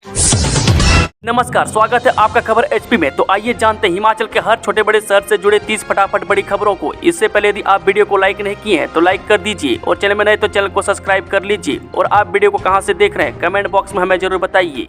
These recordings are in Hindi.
नमस्कार, स्वागत है आपका खबर एचपी में। तो आइए जानते हैं हिमाचल के हर छोटे बड़े शहर से जुड़े 30 फटाफट बड़ी खबरों को। इससे पहले यदि आप वीडियो को लाइक नहीं किए हैं तो लाइक कर दीजिए और चैनल में नए तो चैनल को सब्सक्राइब कर लीजिए। और आप वीडियो को कहां से देख रहे हैं कमेंट बॉक्स में हमें जरूर बताइए।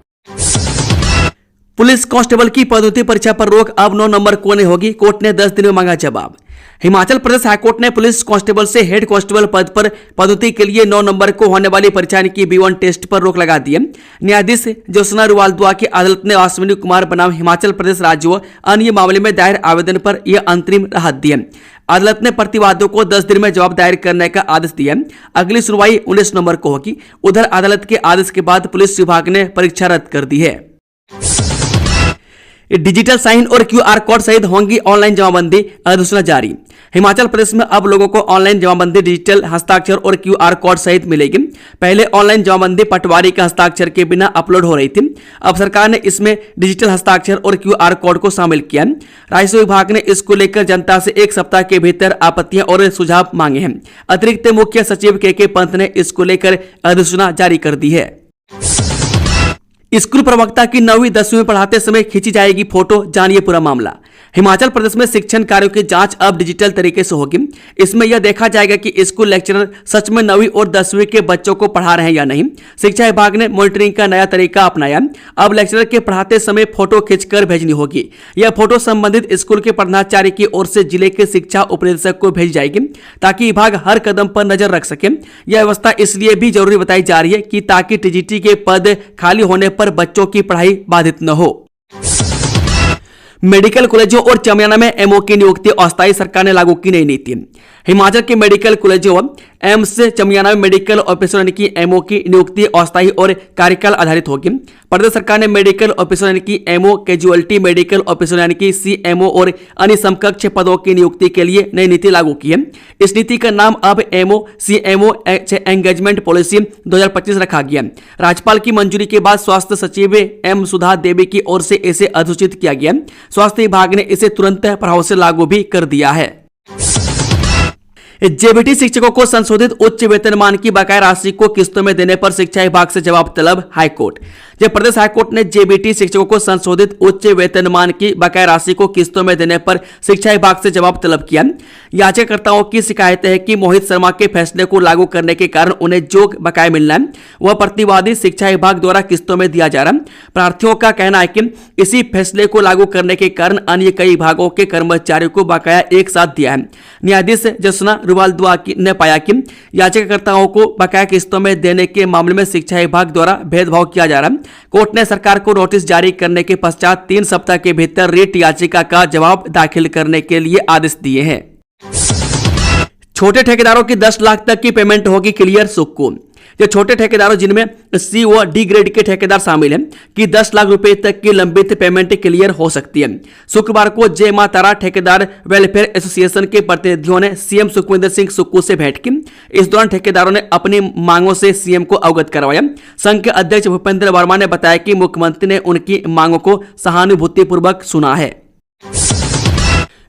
पुलिस कांस्टेबल की पदोन्नति परीक्षा पर रोक अब 9 नवंबर को नहीं होगी, कोर्ट ने 10 दिन में मांगा जवाब। हिमाचल प्रदेश हाईकोर्ट ने पुलिस कांस्टेबल से हेड कांस्टेबल पद पर पदोन्नति के लिए 9 नवंबर को होने वाली परीक्षा की B1 टेस्ट पर रोक लगा दी है। न्यायाधीश ज्योत्सना रुवालदुआ की अदालत ने अश्विनी कुमार बनाम हिमाचल प्रदेश राज्य व अन्य मामले में दायर आवेदन पर यह अंतरिम राहत दी है। अदालत ने प्रतिवादियों को 10 दिन में जवाब दायर करने का आदेश दिया। अगली सुनवाई 19 नवंबर को होगी। उधर अदालत के आदेश के बाद पुलिस विभाग ने परीक्षा रद्द कर दी है। डिजिटल साइन और QR कोड सहित होंगी ऑनलाइन जमाबंदी, अधिसूचना जारी। हिमाचल प्रदेश में अब लोगों को ऑनलाइन जमाबंदी डिजिटल हस्ताक्षर और QR कोड सहित मिलेगी। पहले ऑनलाइन जमाबंदी पटवारी के हस्ताक्षर के बिना अपलोड हो रही थी। अब सरकार ने इसमें डिजिटल हस्ताक्षर और QR कोड को शामिल किया। राजस्व विभाग ने इसको लेकर जनता से 1 सप्ताह के भीतर आपत्तियां और सुझाव मांगे हैं। अतिरिक्त मुख्य सचिव के पंत ने इसको लेकर अधिसूचना जारी कर दी है। स्कूल प्रवक्ता की 9वीं 10वीं में पढ़ाते समय खींची जाएगी फोटो, जानिए पूरा मामला। हिमाचल प्रदेश में शिक्षण कार्यों की जांच अब डिजिटल तरीके से होगी। इसमें यह देखा जाएगा कि स्कूल लेक्चरर सच में 9वीं और 10वीं के बच्चों को पढ़ा रहे हैं या नहीं। शिक्षा विभाग ने मॉनिटरिंग का नया तरीका अपनाया। अब लेक्चरर के पढ़ाते समय फोटो खींचकर भेजनी होगी। यह फोटो संबंधित स्कूल के प्रधानाचार्य की ओर से जिले के शिक्षा उपनिदेशक को भेजी जाएगी ताकि विभाग हर कदम पर नजर रख सके। यह व्यवस्था इसलिए भी जरूरी बताई जा रही है कि ताकि टीजीटी के पद खाली होने पर बच्चों की पढ़ाई बाधित न हो। मेडिकल कॉलेजों और चमियाना में एमओ की नियुक्ति अस्थायी, सरकार ने लागू की नई नीति। हिमाचल के मेडिकल कॉलेजों एम्स चमियाना में मेडिकल ऑफिसर यानी कि एमओ की नियुक्ति अस्थायी और कार्यकाल आधारित होगी। प्रदेश सरकार ने मेडिकल ऑफिसर यानी कि एमओ, कैजुअलिटी मेडिकल ऑफिसर यानी कि CMO और अन्य समकक्ष पदों की नियुक्ति के लिए नई नीति लागू की है। इस नीति का नाम अब एमओ CMO एंगेजमेंट पॉलिसी 2025 रखा गया। राज्यपाल की मंजूरी के बाद स्वास्थ्य सचिव M सुधा देवी की ओर से इसे अधिसूचित किया गया। स्वास्थ्य विभाग ने इसे तुरंत प्रभाव से लागू भी कर दिया है। जेबीटी शिक्षकों को संशोधित उच्च वेतनमान की बकाया राशि को किस्तों में देने पर शिक्षा विभाग से जवाब तलब, हाईकोर्ट। जब प्रदेश हाईकोर्ट ने जेबीटी शिक्षकों को संशोधित उच्च वेतनमान की बकाया राशि को किस्तों में देने पर शिक्षा विभाग से जवाब तलब किया। याचिकाकर्ताओं की शिकायत है कि मोहित शर्मा के फैसले को लागू करने के कारण उन्हें जो बकाया मिलना है वह प्रतिवादी शिक्षा विभाग द्वारा किस्तों में दिया जा रहा है। प्रार्थियों का कहना है कि इसी फैसले को लागू करने के कारण अन्य कई विभागों के कर्मचारियों को बकाया एक साथ दिया है। न्यायाधीश ज्योत्सना रुवालदुआ ने पाया कि याचिकाकर्ताओं को बकाया किस्तों में देने के मामले में शिक्षा विभाग द्वारा भेदभाव किया जा रहा है। कोर्ट ने सरकार को नोटिस जारी करने के पश्चात 3 सप्ताह के भीतर रिट याचिका का जवाब दाखिल करने के लिए आदेश दिए हैं। छोटे ठेकेदारों की 10 लाख तक की पेमेंट होगी क्लियर, सुकून। जो छोटे ठेकेदारों जिनमें C व D ग्रेड के ठेकेदार शामिल हैं कि 10 लाख रुपए तक की लंबित पेमेंट क्लियर हो सकती है। शुक्रवार को जय मां तारा ठेकेदार वेलफेयर एसोसिएशन के प्रतिनिधियों ने CM सुखविंदर सिंह सुक्खू से भेंट की। इस दौरान ठेकेदारों ने अपनी मांगों से CM को अवगत करवाया। संघ के अध्यक्ष भूपेंद्र वर्मा ने बताया कि मुख्यमंत्री ने उनकी मांगों को सहानुभूतिपूर्वक सुना है।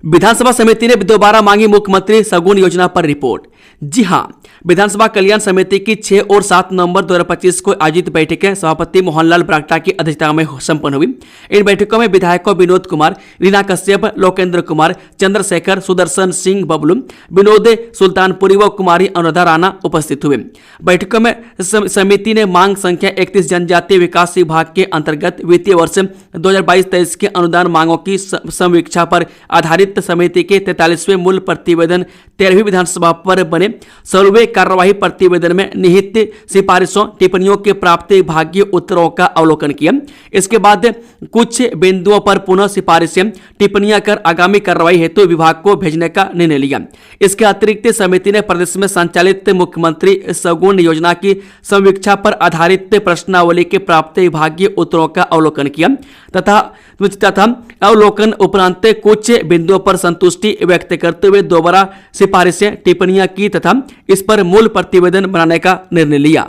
विधानसभा समिति ने दोबारा मांगी मुख्यमंत्री सगुन योजना पर रिपोर्ट। जी हां, विधानसभा कल्याण समिति की 6 और 7 नवंबर 2025 को आयोजित बैठकें सभापति मोहनलाल ब्राक्टा की अध्यक्षता में संपन्न हुई। इन बैठकों में विधायकों विनोद कुमार, रीना कश्यप, लोकेंद्र कुमार, चंद्रशेखर, सुदर्शन सिंह बबलू, विनोद सुल्तानपुरी व कुमारी अनुराधा राणा उपस्थित हुए। बैठकों में समिति ने मांग संख्या 31 जनजातीय विकास विभाग के अंतर्गत वित्तीय वर्ष 2022-23 के अनुदान मांगों की समीक्षा पर आधारित समिति के 43वें मूल प्रतिवेदन 13वीं विधानसभा पर बने 16वें कार्यवाही प्रतिवेदन में निहित सिफारिशों टिप्पणियों के प्राप्त विभागीय उत्तरों का अवलोकन किया। इसके बाद कुछ बिंदुओं पर पुनः सिफारिशें टिप्पणियां कर आगामी कार्रवाई हेतु विभाग को भेजने का निर्णय लिया। इसके अतिरिक्त समिति ने प्रदेश में संचालित मुख्यमंत्री सगुन योजना की समीक्षा पर आधारित प्रश्नावली के प्राप्त विभागीय उत्तरों का अवलोकन किया तथा अवलोकन उपरांत कुछ बिंदुओं पर संतुष्टि व्यक्त करते हुए दोबारा सिफारिशें टिप्पणियां की तथा इस पर मूल प्रतिवेदन बनाने का निर्णय लिया।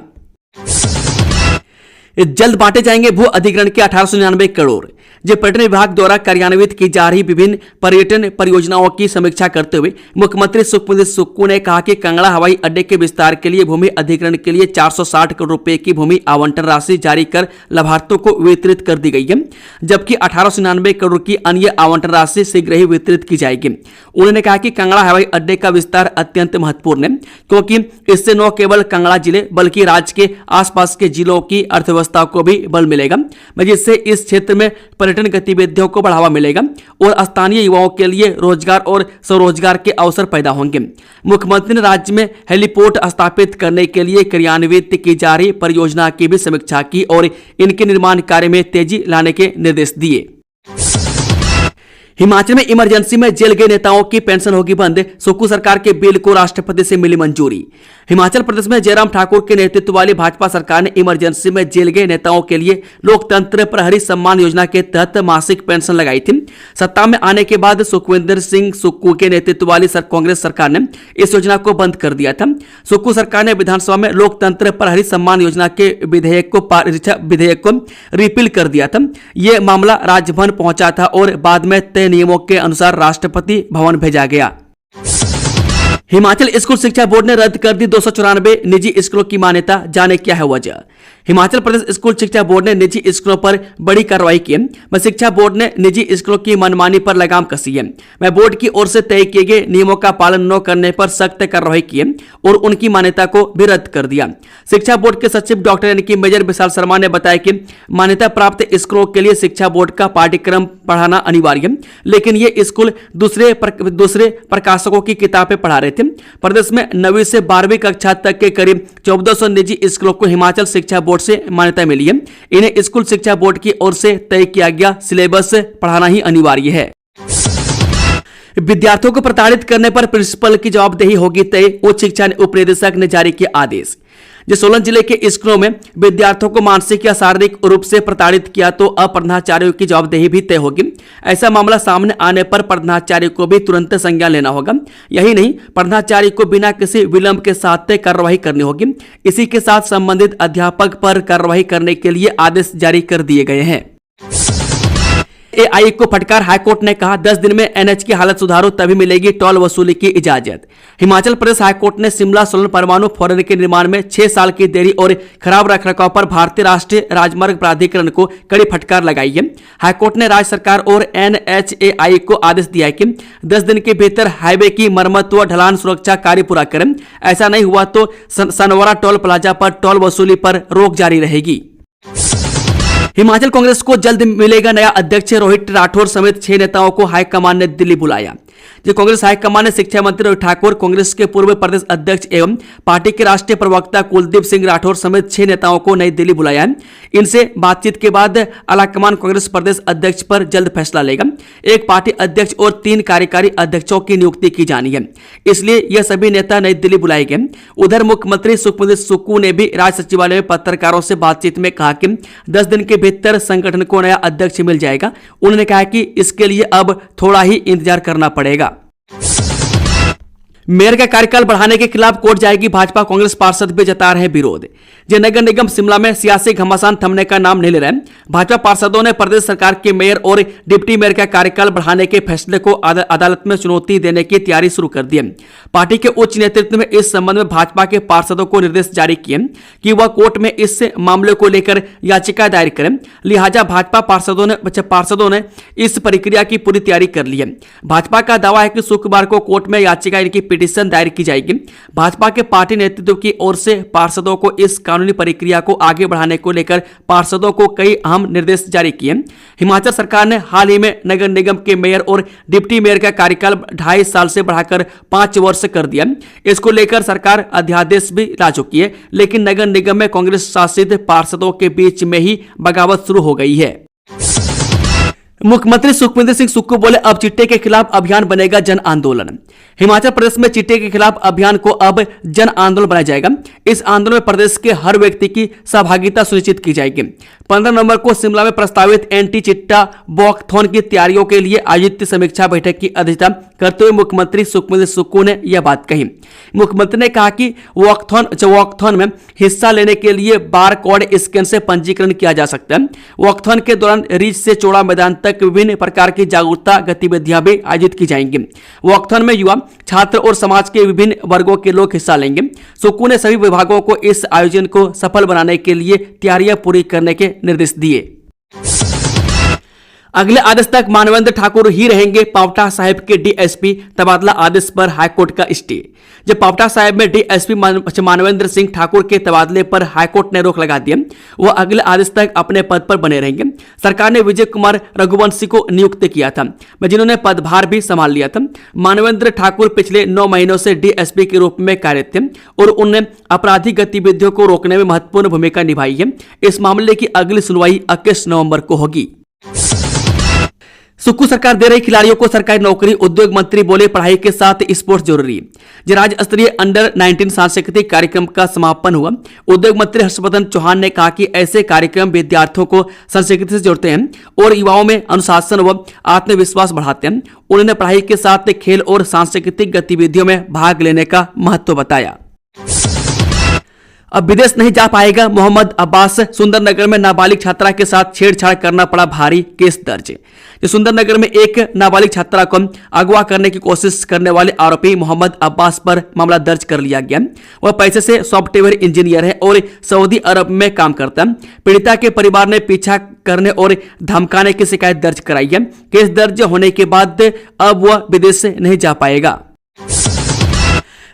जल्द बांटे जाएंगे भू अधिग्रहण के 1899 करोड़। जो पर्यटन विभाग द्वारा कार्यान्वित की जा रही विभिन्न पर्यटन परियोजनाओं की समीक्षा करते हुए मुख्यमंत्री सुखविंदर सुक्खू ने कहा कि कांगड़ा हवाई अड्डे के विस्तार के लिए भूमि अधिग्रहण के लिए 460 करोड़ रुपए की भूमि आवंटन राशि जारी कर लाभार्थियों को वितरित कर दी गई है, जबकि 1899 करोड़ की अन्य आवंटन राशि शीघ्र ही वितरित की जाएगी। उन्होंने कहा कि कांगड़ा हवाई अड्डे का विस्तार अत्यंत महत्वपूर्ण है, क्योंकि इससे न केवल कांगड़ा जिले बल्कि राज्य के आसपास के जिलों की अर्थव्यवस्था को भी बल मिलेगा, जिससे इस क्षेत्र में पर्यटन गतिविधियों को बढ़ावा मिलेगा और स्थानीय युवाओं के लिए रोजगार और स्वरोजगार के अवसर पैदा होंगे। मुख्यमंत्री ने राज्य में हेलीपोर्ट स्थापित करने के लिए क्रियान्वित की जा रही परियोजना की भी समीक्षा की और इनके निर्माण कार्य में तेजी लाने के निर्देश दिए। हिमाचल में इमरजेंसी में जेल गए नेताओं की पेंशन होगी बंद, सुक्खू सरकार के बिल को राष्ट्रपति से मिली मंजूरी। हिमाचल प्रदेश में जयराम ठाकुर के नेतृत्व वाली भाजपा सरकार ने इमरजेंसी में जेल गए नेताओं के लिए लोकतंत्र प्रहरी सम्मान योजना के तहत मासिक पेंशन लगाई थी। सत्ता में आने के बाद सुखविंदर सिंह सुक्खू के नेतृत्व वाली कांग्रेस सरकार ने इस योजना को बंद कर दिया था। सुक्खू सरकार ने विधानसभा में लोकतंत्र प्रहरी सम्मान योजना के विधेयक को रिपील कर दिया था। यह मामला राजभवन पहुंचा था और बाद में तय नियमों के अनुसार राष्ट्रपति भवन भेजा गया। हिमाचल स्कूल शिक्षा बोर्ड ने रद्द कर दी 294 निजी स्कूलों की मान्यता, जाने क्या है वजह। हिमाचल प्रदेश स्कूल शिक्षा बोर्ड ने निजी स्कूलों पर बड़ी कार्रवाई की है। शिक्षा बोर्ड ने निजी स्कूलों की मनमानी पर लगाम कसी है। बोर्ड की ओर से तय किए गए नियमों का पालन न करने पर सख्त कार्रवाई की है और उनकी मान्यता को भी रद्द कर दिया। शिक्षा बोर्ड के सचिव डॉक्टर यानी कि मेजर विशाल शर्मा ने बताया कि मान्यता प्राप्त स्कूलों के लिए शिक्षा बोर्ड का पाठ्यक्रम पढ़ाना अनिवार्य है, लेकिन ये स्कूल दूसरे प्रकाशकों की किताबें पढ़ा रहे थे। प्रदेश में 9वीं से 12वीं कक्षा तक के करीब 1400 निजी स्कूलों को हिमाचल शिक्षा बोर्ड से मान्यता मिली है। इन्हें स्कूल शिक्षा बोर्ड की ओर से तय किया गया सिलेबस पढ़ाना ही अनिवार्य है। विद्यार्थियों को प्रताड़ित करने पर प्रिंसिपल की जवाबदेही होगी तय, उच्च शिक्षा उप निदेशक ने जारी किया आदेश। सोलन जिले के स्कूलों में विद्यार्थियों को मानसिक या शारीरिक रूप से प्रताड़ित किया तो अब प्रधानाचार्यों की जवाबदेही भी तय होगी। ऐसा मामला सामने आने पर प्रधानाचार्य को भी तुरंत संज्ञान लेना होगा। यही नहीं, प्रधानाचार्य को बिना किसी विलंब के साथ तय कार्रवाई करनी होगी। इसी के साथ संबंधित अध्यापक पर कार्रवाई करने के लिए आदेश जारी कर दिए गए हैं। एआई को फटकार, हाईकोर्ट ने कहा 10 दिन में एनएच की हालत सुधारो तभी मिलेगी टोल वसूली की इजाजत। हिमाचल प्रदेश हाईकोर्ट ने शिमला सोलन परमाणु फॉरन के निर्माण में 6 साल की देरी और खराब रखरखाव पर भारतीय राष्ट्रीय राजमार्ग प्राधिकरण को कड़ी फटकार लगाई है। हाईकोर्ट ने राज्य सरकार और एनएचएआई को आदेश दिया है कि 10 दिन के भीतर हाईवे की मरम्मत व ढलान सुरक्षा कार्य पूरा करें। ऐसा नहीं हुआ तो सनवरा टोल प्लाजा पर टोल वसूली पर रोक जारी रहेगी। हिमाचल कांग्रेस को जल्द मिलेगा नया अध्यक्ष, रोहित राठौर समेत 6 नेताओं को हाईकमान ने दिल्ली बुलाया। कांग्रेस हाईकमान ने शिक्षा मंत्री रोहित ठाकुर, कांग्रेस के पूर्व प्रदेश अध्यक्ष एवं पार्टी के राष्ट्रीय प्रवक्ता कुलदीप सिंह राठौर समेत 6 नेताओं को नई दिल्ली बुलाया है। इनसे बातचीत के बाद आलाकमान कांग्रेस प्रदेश अध्यक्ष पर जल्द फैसला लेगा। एक पार्टी अध्यक्ष और 3 कार्यकारी अध्यक्षों की नियुक्ति की जानी है, इसलिए यह सभी नेता नई दिल्ली बुलाए गए। उधर मुख्यमंत्री सुखविंदर सुक्खू ने भी राज्य सचिवालय में पत्रकारों से बातचीत में कहा कि 10 दिन के भीतर संगठन को नया अध्यक्ष मिल जाएगा। उन्होंने कहा कि इसके लिए अब थोड़ा ही इंतजार करना पड़ेगा। मेयर का कार्यकाल बढ़ाने के खिलाफ कोर्ट जाएगी भाजपा, कांग्रेस पार्षद भी जता रहे विरोध। नगर निगम शिमला में सियासी घमासान थमने का नाम नहीं ले रहे। भाजपा पार्षदों ने प्रदेश सरकार के मेयर और डिप्टी मेयर का कार्यकाल बढ़ाने के फैसले को अदालत में चुनौती देने की तैयारी शुरू कर दी है। पार्टी के उच्च नेतृत्व में इस संबंध में भाजपा के पार्षदों को निर्देश जारी किए कि वह कोर्ट में इस मामले को लेकर याचिका दायर करें। लिहाजा भाजपा पार्षदों ने इस प्रक्रिया की पूरी तैयारी कर ली है। भाजपा का दावा है कि शुक्रवार को कोर्ट में याचिका इनकी पिटीशन दायर की जाएगी। भाजपा के पार्टी नेतृत्व की ओर से पार्षदों को इस कानूनी प्रक्रिया को आगे बढ़ाने को लेकर पार्षदों को कई अहम निर्देश जारी किए। हिमाचल सरकार ने हाल ही में नगर निगम के मेयर और डिप्टी मेयर का कार्यकाल 2.5 साल से बढ़ाकर 5 वर्ष कर दिया। इसको लेकर सरकार अध्यादेश भी ला चुकी है, लेकिन नगर निगम में कांग्रेस शासित पार्षदों के बीच में ही बगावत शुरू हो गई है। मुख्यमंत्री सुखविंदर सिंह सुक्खू बोले अब चिट्टे के खिलाफ अभियान बनेगा जन आंदोलन। हिमाचल प्रदेश में चिट्टे के खिलाफ अभियान को अब जन आंदोलन बनाया जाएगा। इस आंदोलन में प्रदेश के हर व्यक्ति की सहभागिता सुनिश्चित की जाएगी। 15 नवंबर को शिमला में प्रस्तावित एंटी चिट्टा वॉकथॉन की तैयारियों के लिए आयोजित समीक्षा बैठक की अध्यक्षता करते हुए मुख्यमंत्री सुखविंदर सुक्खू ने यह बात कही। मुख्यमंत्री ने कहा कि वॉकथॉन में हिस्सा लेने के लिए बार कोड स्कैन से पंजीकरण किया जा सकता है। वॉकथॉन के दौरान रिज से चौड़ा मैदान तक विभिन्न प्रकार की जागरूकता गतिविधियां भी आयोजित की जाएंगी। वॉकथॉन में युवा, छात्र और समाज के विभिन्न वर्गों के लोग हिस्सा लेंगे। सुक्खू ने सभी विभागों को इस आयोजन को सफल बनाने के लिए तैयारियां पूरी करने के निर्देश दिए। अगले आदेश तक मानवेंद्र ठाकुर ही रहेंगे पांवटा साहिब के डीएसपी, तबादला आदेश पर हाईकोर्ट का स्टे। जब पांवटा साहिब में डीएसपी मानवेंद्र सिंह ठाकुर के तबादले पर हाईकोर्ट ने रोक लगा दिया, वह अगले आदेश तक अपने पद पर बने रहेंगे। सरकार ने विजय कुमार रघुवंशी को नियुक्त किया था, जिन्होंने पदभार भी संभाल लिया था। मानवेंद्र ठाकुर पिछले 9 महीनों से डीएसपी के रूप में कार्यरत थे और उन्होंने आपराधिक गतिविधियों को रोकने में महत्वपूर्ण भूमिका निभाई है। इस मामले की अगली सुनवाई 21 नवंबर को होगी। सुक्खू सरकार दे रही खिलाड़ियों को सरकारी नौकरी, उद्योग मंत्री बोले पढ़ाई के साथ स्पोर्ट्स जरूरी। राज्य स्तरीय अंडर 19 सांस्कृतिक कार्यक्रम का समापन हुआ। उद्योग मंत्री हर्षवर्धन चौहान ने कहा कि ऐसे कार्यक्रम विद्यार्थियों को संस्कृति से जोड़ते हैं और युवाओं में अनुशासन व आत्मविश्वास बढ़ाते हैं। उन्होंने पढ़ाई के साथ खेल और सांस्कृतिक गतिविधियों में भाग लेने का महत्व बताया। अब विदेश नहीं जा पाएगा मोहम्मद अब्बास, सुंदरनगर में नाबालिग छात्रा के साथ छेड़छाड़ करना पड़ा भारी, केस दर्ज। सुंदरनगर में एक नाबालिग छात्रा को अगवा करने की कोशिश करने वाले आरोपी मोहम्मद अब्बास पर मामला दर्ज कर लिया गया। वह पैसे से सॉफ्टवेयर इंजीनियर है और सऊदी अरब में काम करता है। पीड़िता के परिवार ने पीछा करने और धमकाने की शिकायत दर्ज कराई है। केस दर्ज होने के बाद अब वह विदेश से नहीं जा पाएगा।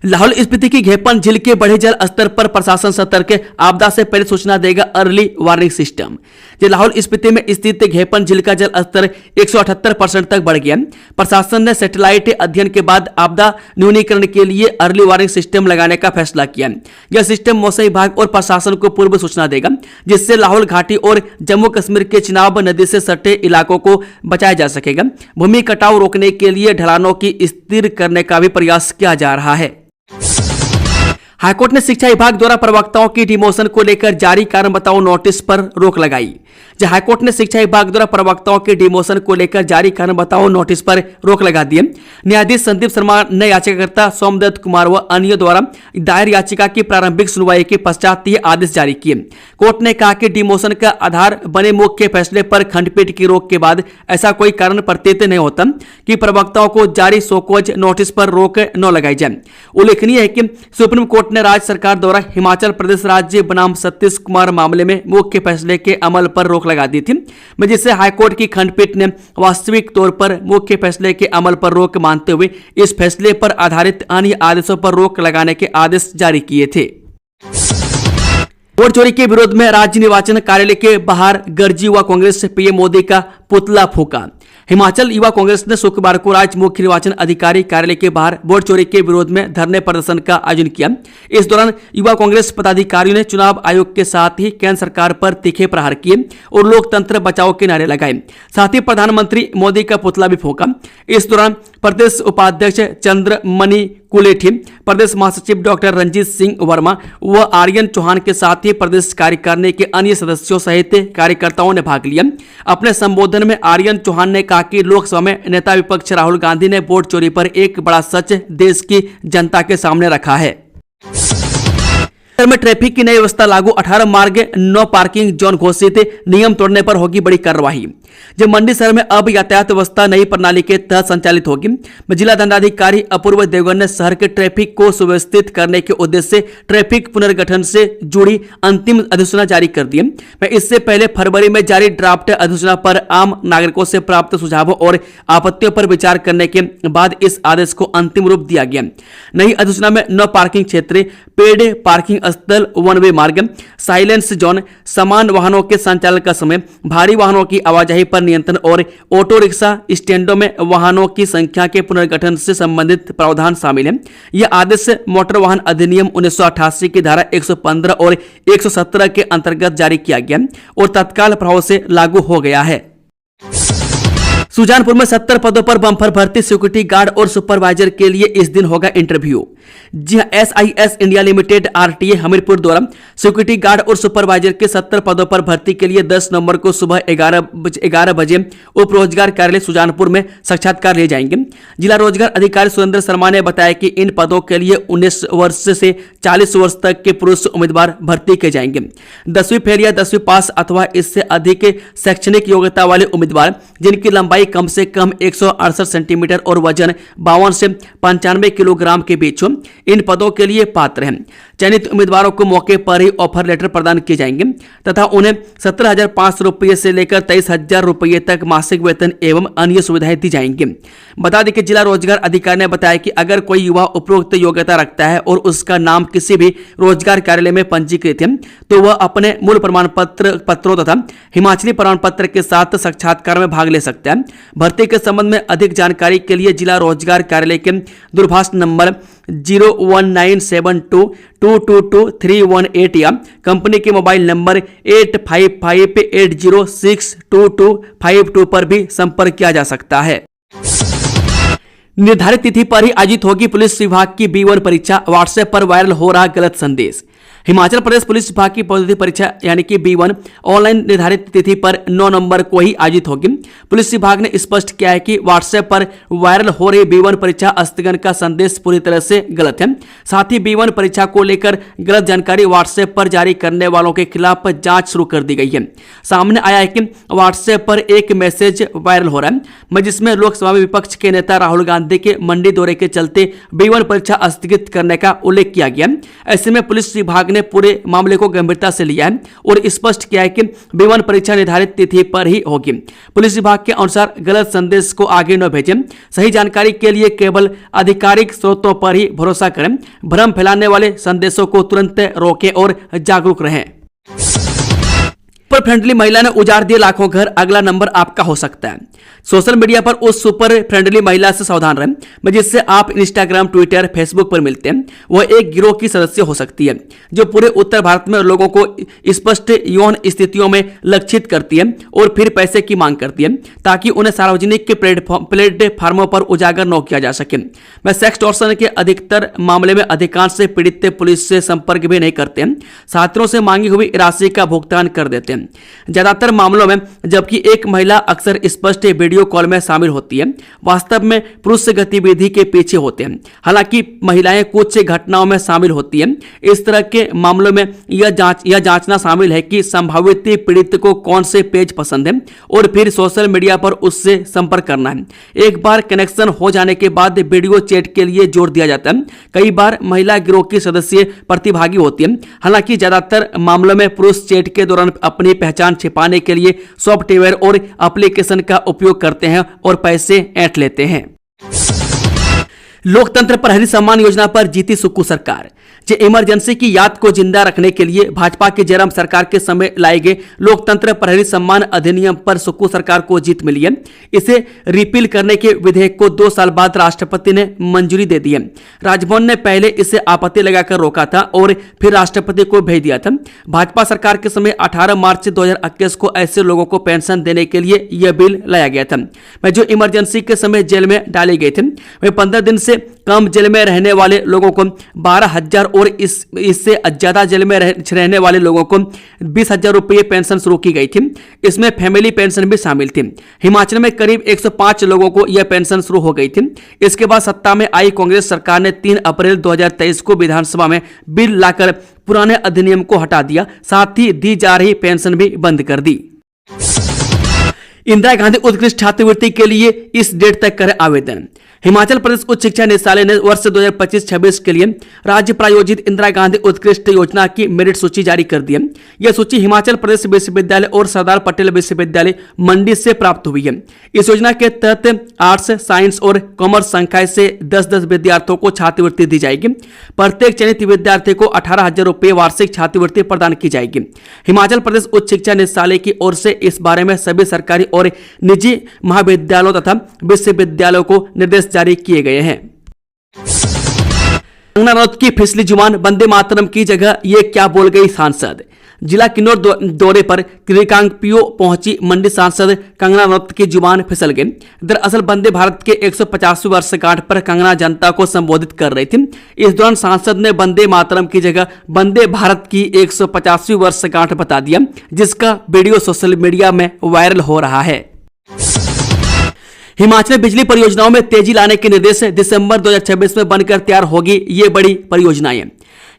लाहौल स्पीति की घेपन झील के बढ़े जल स्तर पर प्रशासन सतर्क, आपदा से पहले सूचना देगा early warning system. Lahaul Spiti में स्थित घेपन झील का जल स्तर 178% तक बढ़ गया। प्रशासन ने सैटेलाइट अध्ययन के बाद आपदा न्यूनीकरण के लिए अर्ली वार्निंग सिस्टम लगाने का फैसला किया। यह सिस्टम मौसम विभाग और प्रशासन को पूर्व सूचना देगा, जिससे लाहौल घाटी और जम्मू कश्मीर के चिनाब नदी से सटे इलाकों को बचाया जा सकेगा। भूमि कटाव रोकने के लिए ढलानों की स्थिर करने का भी प्रयास किया जा रहा है। हाईकोर्ट ने शिक्षा विभाग द्वारा प्रवक्ताओं की डिमोशन को लेकर जारी कारण बताओ नोटिस पर रोक लगाई। हाईकोर्ट ने शिक्षा विभाग द्वारा प्रवक्ताओं के डिमोशन को लेकर जारी कारण बताओ नोटिस पर रोक लगा दी। न्यायाधीश संदीप शर्मा ने याचिकाकर्ता सोमदत्त कुमार व अन्य द्वारा दायर याचिका की प्रारंभिक सुनवाई के पश्चात ये आदेश जारी किए। कोर्ट ने कहा कि डिमोशन का आधार बने मुख्य फैसले पर खंडपीठ की रोक के बाद ऐसा कोई कारण प्रतीत नहीं होता कि प्रवक्ताओं को जारी शोकॉज नोटिस पर रोक न लगाई जाए। उल्लेखनीय है कि सुप्रीम कोर्ट ने राज्य सरकार द्वारा हिमाचल प्रदेश राज्य बनाम सतीश कुमार मामले में मुख्य फैसले के अमल पर रोक लगा दी थी, जिससे हाईकोर्ट की खंडपीठ ने वास्तविक तौर पर मुख्य फैसले के अमल पर रोक मानते हुए इस फैसले पर आधारित अन्य आदेशों पर रोक लगाने के आदेश जारी किए थे। वोट चोरी के विरोध में राज्य निर्वाचन कार्यालय के बाहर गरजी युवा कांग्रेस पीएम मोदी का पुतला फूंका। हिमाचल युवा कांग्रेस ने शुक्रवार को राज्य मुख्य निर्वाचन अधिकारी कार्यालय के बाहर वोट चोरी के विरोध में धरने प्रदर्शन का आयोजन किया। इस दौरान युवा कांग्रेस पदाधिकारियों ने चुनाव आयोग के साथ ही केंद्र सरकार पर तीखे प्रहार किए और लोकतंत्र बचाओ के नारे लगाए। साथ ही प्रधानमंत्री मोदी का पुतला भी फूंका। इस दौरान प्रदेश उपाध्यक्ष चंद्रमणि कुलेठी, प्रदेश महासचिव डॉक्टर रंजीत सिंह वर्मा व आर्यन चौहान के साथ ही प्रदेश कार्यकारिणी के अन्य सदस्यों सहित कार्यकर्ताओं ने भाग लिया। अपने संबोधन में आर्यन चौहान ने कहा कि लोकसभा में नेता विपक्ष राहुल गांधी ने वोट चोरी पर एक बड़ा सच देश की जनता के सामने रखा है। में ट्रैफिक की नई व्यवस्था लागू, 18 मार्ग नो पार्किंग जोन घोषित, नियम तोड़ने पर होगी बड़ी कार्रवाई। जब मंडी शहर में अब यातायात व्यवस्था नई प्रणाली के तहत संचालित होगी। जिला दंडाधिकारी अपूर्व देवगन ने शहर के ट्रैफिक को सुव्यवस्थित करने के उद्देश्य से ट्रैफिक पुनर्गठन से जुड़ी अंतिम अधिसूचना जारी कर दी। इससे पहले फरवरी में जारी ड्राफ्ट अधिसूचना पर आम नागरिकों से प्राप्त सुझावों और आपत्तियों पर विचार करने के बाद इस आदेश को अंतिम रूप दिया गया। नई अधिसूचना में नो पार्किंग क्षेत्र, पेड पार्किंग स्थल, वन वे मार्ग, साइलेंस जोन, समान वाहनों के संचालन का समय, भारी वाहनों की आवाजाही पर नियंत्रण और ऑटो रिक्शा स्टैंडों में वाहनों की संख्या के पुनर्गठन से संबंधित प्रावधान शामिल है। यह आदेश मोटर वाहन अधिनियम 1988 की धारा 115 और 117 के अंतर्गत जारी किया गया और तत्काल प्रभाव से लागू हो गया है। सुजानपुर में 70 पदों पर बम्पर भर्ती, सिक्योरिटी गार्ड और सुपरवाइजर के लिए इस दिन होगा इंटरव्यू। जी हां, SIS India limited RTA Hamirpur द्वारा सिक्योरिटी गार्ड और सुपरवाइजर के 70 पदों पर भर्ती के लिए 10 नवंबर को सुबह 11 बजे उप रोजगार कार्यालय सुजानपुर में साक्षात्कार लिए जाएंगे। जिला रोजगार अधिकारी सुरेंद्र शर्मा ने बताया कि इन पदों के लिए 19 वर्ष से 40 वर्ष तक के पुरुष उम्मीदवार भर्ती किए जाएंगे। 10वीं फेल या 10वीं पास अथवा इससे अधिक शैक्षणिक योग्यता वाले उम्मीदवार जिनकी लंबाई कम से कम 168 सेंटीमीटर और वजन 52 से 95 किलोग्राम के बीच हो, इन पदों के लिए पात्र हैं। चयनित उम्मीदवारों को मौके पर ही ऑफर लेटर प्रदान किए जाएंगे तथा उन्हें 17,500 रुपये से लेकर 23,000 रुपये तक मासिक वेतन एवं अन्य सुविधाएं दी जाएंगी। बता दें कि जिला रोजगार अधिकारी ने बताया कि अगर कोई युवा उपरोक्त योग्यता रखता है और उसका नाम किसी भी रोजगार कार्यालय में पंजीकृत है तो वह अपने मूल प्रमाण पत्रों तथा हिमाचली प्रमाण पत्र के साथ साक्षात्कार में भाग ले सकता है। भर्ती के संबंध में अधिक जानकारी के लिए जिला रोजगार कार्यालय के दूरभाष नंबर 01972222318 या कंपनी के मोबाइल नंबर 8558062252 पर भी संपर्क किया जा सकता है। निर्धारित तिथि पर ही आयोजित होगी पुलिस विभाग की B1 परीक्षा, व्हाट्सएप पर वायरल हो रहा गलत संदेश। हिमाचल प्रदेश पुलिस विभाग की पदोन्नति परीक्षा यानी कि B1 ऑनलाइन निर्धारित तिथि पर 9 नवंबर को ही आयोजित होगी। पुलिस विभाग ने स्पष्ट किया है कि व्हाट्सएप पर वायरल हो रही B1 परीक्षा स्थगन का संदेश पूरी तरह से गलत है। साथ ही B1 परीक्षा को लेकर गलत जानकारी व्हाट्सएप पर जारी करने वालों के खिलाफ जांच शुरू कर दी गई है। सामने आया है कि व्हाट्सएप पर एक मैसेज वायरल हो रहा है जिसमें लोकसभा में विपक्ष के नेता राहुल गांधी के मंडी दौरे के चलते B1 परीक्षा स्थगित करने का उल्लेख किया गया। ऐसे में पुलिस विभाग ने पूरे मामले को गंभीरता से लिया है और स्पष्ट किया है कि B1 परीक्षा निर्धारित तिथि पर ही होगी। पुलिस विभाग के अनुसार गलत संदेश को आगे न भेजें, सही जानकारी के लिए केवल आधिकारिक स्रोतों पर ही भरोसा करें, भ्रम फैलाने वाले संदेशों को तुरंत रोकें और जागरूक रहें। सुपर फ्रेंडली महिला ने उजाड़ दिए लाखों घर, अगला नंबर आपका हो सकता है। सोशल मीडिया पर उस सुपर फ्रेंडली महिला से सावधान रहें जिससे आप इंस्टाग्राम, ट्विटर, फेसबुक पर मिलते हैं। वह एक गिरोह की सदस्य हो सकती है जो पूरे उत्तर भारत में लोगों को स्पष्ट यौन स्थितियों में लक्षित करती है और फिर पैसे की मांग करती है ताकि उन्हें सार्वजनिक के प्लेटफार्मों पर उजागर न किया जा सके। मैं सेक्स टॉर्शन के अधिकतर मामले में अधिकांश से पीड़ित पुलिस से संपर्क भी नहीं करते हैं, छात्रों से मांगी हुई राशि का भुगतान कर देते हैं। ज्यादातर मामलों में जबकि एक महिला अक्सर स्पष्ट वीडियो कॉल में शामिल होती है, वास्तव में पुरुष गतिविधि के पीछे होते हैं। हालांकि महिलाएं कुछ घटनाओं में शामिल होती हैं। इस तरह के मामलों में यह जांचना शामिल है कि संभावित पीड़ित को कौन से पेज पसंद है और फिर सोशल मीडिया पर उससे संपर्क करना है। एक बार कनेक्शन हो जाने के बाद वीडियो चैट के लिए जोड़ दिया जाता है। कई बार महिला गिरोह की सदस्य प्रतिभागी होती है। हालांकि ज्यादातर मामलों में पुरुष चैट के दौरान अपनी पहचान छिपाने के लिए सॉफ्टवेयर और एप्लीकेशन का उपयोग करते हैं और पैसे ऐंठ लेते हैं। लोकतंत्र प्रहरी सम्मान योजना पर जीती सुक्खू सरकार। जे इमरजेंसी की याद को जिंदा रखने के लिए भाजपा की जयराम सरकार के समय लाए गए लोकतंत्र प्रहरी सम्मान अधिनियम पर सुक्खू सरकार को जीत मिली है। इसे रिपील करने के विधेयक को 2 साल बाद राष्ट्रपति ने मंजूरी दे दी है। राजभवन ने पहले इसे आपत्ति लगाकर रोका था और फिर राष्ट्रपति को भेज दिया था। भाजपा सरकार के समय 18 मार्च 2021 को ऐसे लोगों को पेंशन देने के लिए यह बिल लाया गया था। मैं जो इमरजेंसी के समय जेल में डाले गए थे वे 15 दिन से कम जेल में रहने वाले लोगों को 12,000 और इससे ज्यादा जेल में रहने वाले लोगों को 20,000 रुपये पेंशन शुरू की गई थी। इसमें फैमिली पेंशन भी शामिल थी। हिमाचल में करीब 105 लोगों को यह पेंशन शुरू हो गई थी। इसके बाद सत्ता में आई कांग्रेस सरकार ने 3 अप्रैल 2023 को विधानसभा में बिल लाकर पुराने अधिनियम को हटा दिया, साथ ही दी जा रही पेंशन भी बंद कर दी। इंदिरा गांधी उत्कृष्ट छात्रवृत्ति के लिए इस डेट तक करें आवेदन। हिमाचल प्रदेश उच्च शिक्षा निदेशालय ने वर्ष 2025-26 के लिए राज्य प्रायोजित इंदिरा गांधी उत्कृष्ट योजना की मेरिट सूची जारी कर दी है। यह सूची हिमाचल प्रदेश विश्वविद्यालय और सरदार पटेल विश्वविद्यालय मंडी से प्राप्त हुई है। इस योजना के तहत आर्ट्स, साइंस और कॉमर्स संकाय से 10-10 विद्यार्थियों को छात्रवृत्ति दी जाएगी। प्रत्येक चयनित विद्यार्थी को 18,000 रुपये वार्षिक छात्रवृत्ति प्रदान की जाएगी। हिमाचल प्रदेश उच्च शिक्षा निदेशालय की ओर से इस बारे में सभी सरकारी और निजी महाविद्यालयों तथा विश्वविद्यालयों को निर्देश जारी किए गए हैं। कंगना रनौत की फिसली जुबान, वंदे मातरम की जगह ये क्या बोल गई सांसद। जिला किन्नौर दौरे पर रिकांगपिओ पहुंची मंडी सांसद कंगना रनौत की जुबान फिसल गई। दरअसल वंदे भारत के 150वें वर्षगांठ पर कंगना जनता को संबोधित कर रही थी। इस दौरान सांसद ने वंदे मातरम की जगह वंदे भारत की 150वीं वर्षगांठ बता दिया, जिसका वीडियो सोशल मीडिया में वायरल हो रहा है। हिमाचल में बिजली परियोजनाओं में तेजी लाने के निर्देश, दिसंबर 2026 में बनकर तैयार होगी ये बड़ी परियोजनाएं।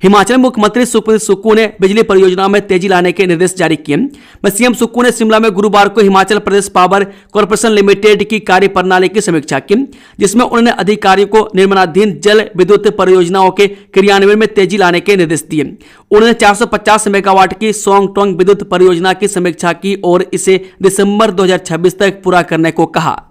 हिमाचल मुख्यमंत्री सुखबीर सुक्खू ने बिजली परियोजनाओं में तेजी लाने के निर्देश जारी किए। सीएम सुक्खू ने शिमला में गुरुवार को Himachal Pradesh power corporation limited की कार्य प्रणाली की समीक्षा की, जिसमें उन्होंने अधिकारियों को निर्माणाधीन जल विद्युत परियोजनाओं के क्रियान्वयन में तेजी लाने के निर्देश दिए। उन्होंने 450 मेगावाट की सोंगटोंग विद्युत परियोजना की समीक्षा की और इसे दिसंबर 2026 तक पूरा करने को कहा।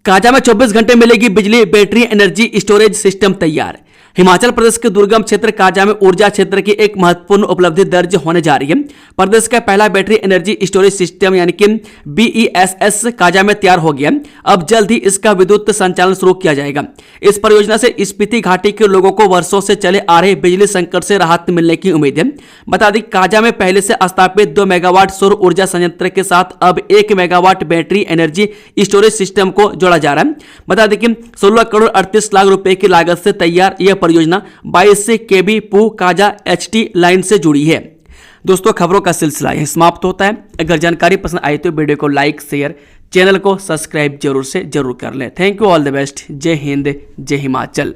काजा में 24 घंटे मिलेगी बिजली, बैटरी एनर्जी स्टोरेज सिस्टम तैयार। हिमाचल प्रदेश के दुर्गम क्षेत्र काजा में ऊर्जा क्षेत्र की एक महत्वपूर्ण उपलब्धि दर्ज होने जा रही है। प्रदेश का पहला बैटरी एनर्जी स्टोरेज सिस्टम यानी कि BESS काजा में तैयार हो गया। अब जल्द ही इसका विद्युत संचालन शुरू किया जाएगा। इस परियोजना से स्पीति घाटी के लोगों को वर्षों से चले आ रहे बिजली संकट से राहत मिलने की उम्मीद है। बता दें, काजा में पहले से स्थापित 2 मेगावाट सौर ऊर्जा संयंत्र के साथ अब 1 megawatt battery energy storage system को जोड़ा जा रहा है। बता दें कि 16 करोड़ 38 लाख रुपए की लागत से तैयार यह परियोजना 22 kV पू काजा HT लाइन से जुड़ी है। दोस्तों, खबरों का सिलसिला यहीं समाप्त होता है। अगर जानकारी पसंद आई तो वीडियो को लाइक, शेयर, चैनल को सब्सक्राइब जरूर कर लें। Thank you, all the best. जय हिंद, जय हिमाचल।